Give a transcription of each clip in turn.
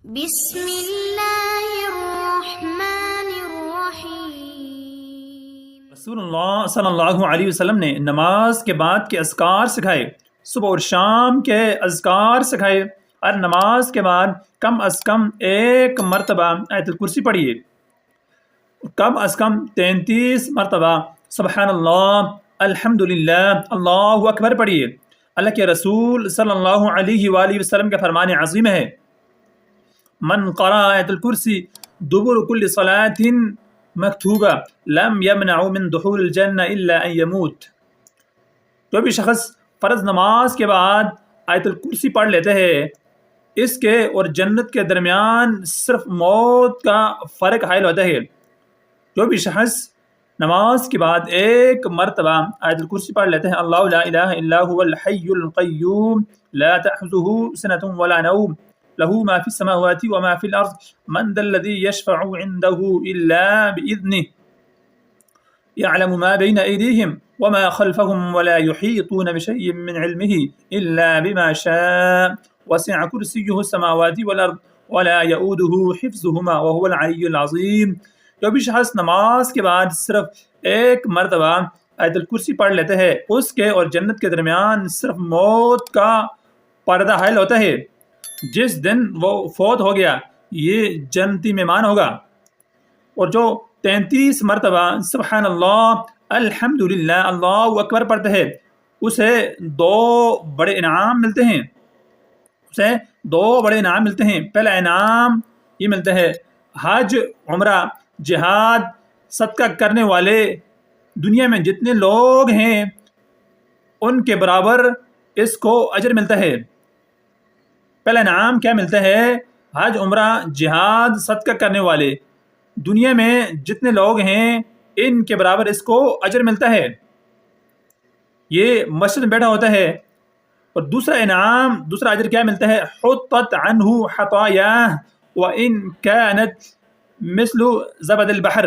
بسم اللہ الرحمن الرحیم۔ رسول اللہ صلی اللہ علیہ وسلم نے نماز کے بعد کے اذکار سکھائے، صبح اور شام کے اذکار سکھائے، اور نماز کے بعد کم از کم ایک مرتبہ آیت الکرسی پڑھیے، کم از کم 33 مرتبہ سبحان اللہ، الحمدللہ، اللہ اکبر پڑھیے۔ اللہ کے رسول صلی اللہ علیہ وآلہ وسلم کا فرمان عظیم ہے، من قرأ آیت الکرسی دبر کل صلاۃ مکتوبہ لم یمنع من دخول الجنہ الا ان یموت۔ جو بھی شخص فرض نماز کے بعد آیت الکرسی پڑھ لیتے ہیں، اس کے اور جنت کے درمیان صرف موت کا فرق حائل ہوتا ہے۔ جو بھی شخص نماز کے بعد ایک مرتبہ آیت الکرسی پڑھ لیتے ہیں، اللہ لا الہ الا هو الحی القیوم لا تأخذه سنة ولا نوم له ما في السماوات وما في الأرض من ذا الذي يشفع عنده إلا بإذنه يعلم ما بين أيديهم وما خلفهم ولا يحيطون بشيء من علمه إلا بما شاء وسع كرسيه السماوات والأرض ولا يؤوده حفظهما وهو العلي العظيم۔ جو بھی شخص نماز کے بعد صرف ایک مرتبہ آیت الکرسی پڑھ لیتے ہیں، اس کے اور جنت کے درمیان صرف موت کا پردہ حائل ہوتا ہے۔ جس دن وہ فوت ہو گیا یہ جنتی مہمان ہوگا۔ اور جو 33 مرتبہ سبحان اللہ، الحمدللہ، اللہ اکبر پڑھتے ہیں، اسے دو بڑے انعام ملتے ہیں۔ پہلا انعام یہ ملتا ہے، حج، عمرہ، جہاد، صدقہ کرنے والے دنیا میں جتنے لوگ ہیں ان کے برابر اس کو اجر ملتا ہے۔ پہلا انعام کیا ملتا ہے؟ حج، عمرہ، جہاد، صدقہ کرنے والے دنیا میں جتنے لوگ ہیں ان کے برابر اس کو اجر ملتا ہے، یہ مسجد میں بیٹھا ہوتا ہے۔ اور دوسرا اجر کیا ملتا ہے؟ حطت عنہ خطایاہ وان کانت مثل زبد البحر،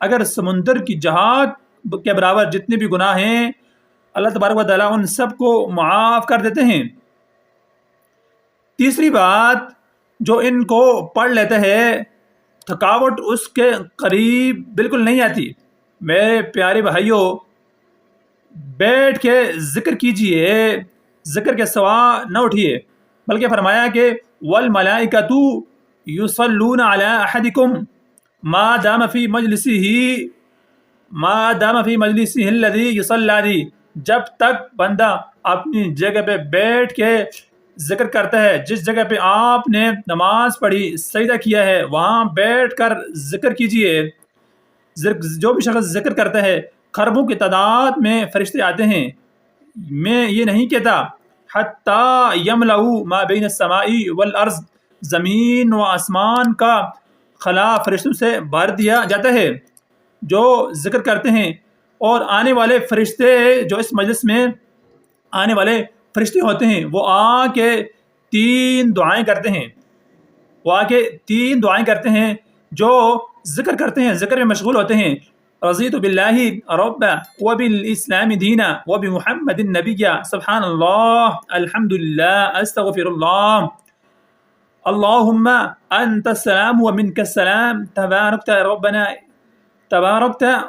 اگر سمندر کی جہاد کے برابر جتنے بھی گناہ ہیں اللہ تبارک و تعالیٰ ان سب کو معاف کر دیتے ہیں۔ تیسری بات، جو ان کو پڑھ لیتے ہیں تھکاوٹ اس کے قریب بالکل نہیں آتی۔ میرے پیارے بھائیوں، بیٹھ کے ذکر کیجئے، ذکر کے سوا نہ اٹھیے، بلکہ فرمایا کہ والملائکۃ یصلون علی احدکم ما دام فی مجلسہ الذی یصلی علیہ، جب تک بندہ اپنی جگہ پہ بیٹھ کے ذکر کرتا ہے، جس جگہ پہ آپ نے نماز پڑھی، سجدہ کیا ہے، وہاں بیٹھ کر ذکر کیجئے۔ جو بھی شخص ذکر کرتا ہے خربوں کی تعداد میں فرشتے آتے ہیں، میں یہ نہیں کہتا حتی یملؤ ما بین السماء والارض، زمین و آسمان کا خلا فرشتوں سے بھر دیا جاتا ہے جو ذکر کرتے ہیں۔ اور آنے والے فرشتے، جو اس مجلس میں آنے والے فرشتے ہوتے ہیں، وہ آ کے 3 دعائیں کرتے ہیں، جو ذکر کرتے ہیں، ذکر میں مشغول ہوتے ہیں۔ رضیت باللہ ربا وبالاسلام دینا وبمحمد نبیا، سبحان اللہ، الحمدللہ، استغفر اللہ، اللہم انت السلام ومنک السلام، تبارکت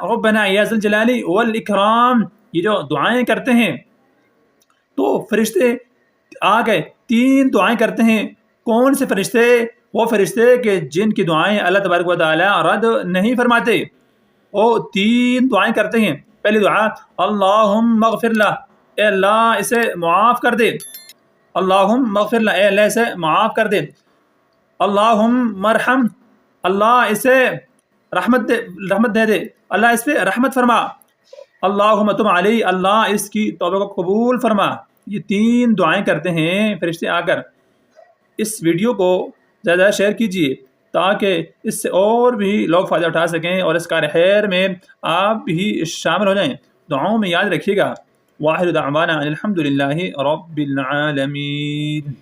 ربنا یا ذی الجلال والاکرام۔ یہ جو دعائیں کرتے ہیں تو فرشتے آ گئے 3 دعائیں کرتے ہیں۔ کون سے فرشتے؟ وہ فرشتے کہ جن کی دعائیں اللہ تبارک و تعالیٰ رد نہیں فرماتے، وہ 3 دعائیں کرتے ہیں۔ پہلی دعا، اللہم اغفر لہ، اے اللہ اسے معاف کر دے، اللہم اغفر لہ، اے اللہ اسے معاف کر دے۔ اللہم مرحم، اللہ اسے رحمت دے دے، اللہ اس پہ رحمت فرما۔ اللہم تب علیہ، اللہ اس کی توبہ کو قبول فرما۔ یہ 3 دعائیں کرتے ہیں فرشتے آ کر۔ اس ویڈیو کو زیادہ شیئر کیجئے تاکہ اس سے اور بھی لوگ فائدہ اٹھا سکیں اور اس کار خیر میں آپ بھی شامل ہو جائیں۔ دعاؤں میں یاد رکھیے گا۔ واخر دعوانا الحمدللہ رب العالمین۔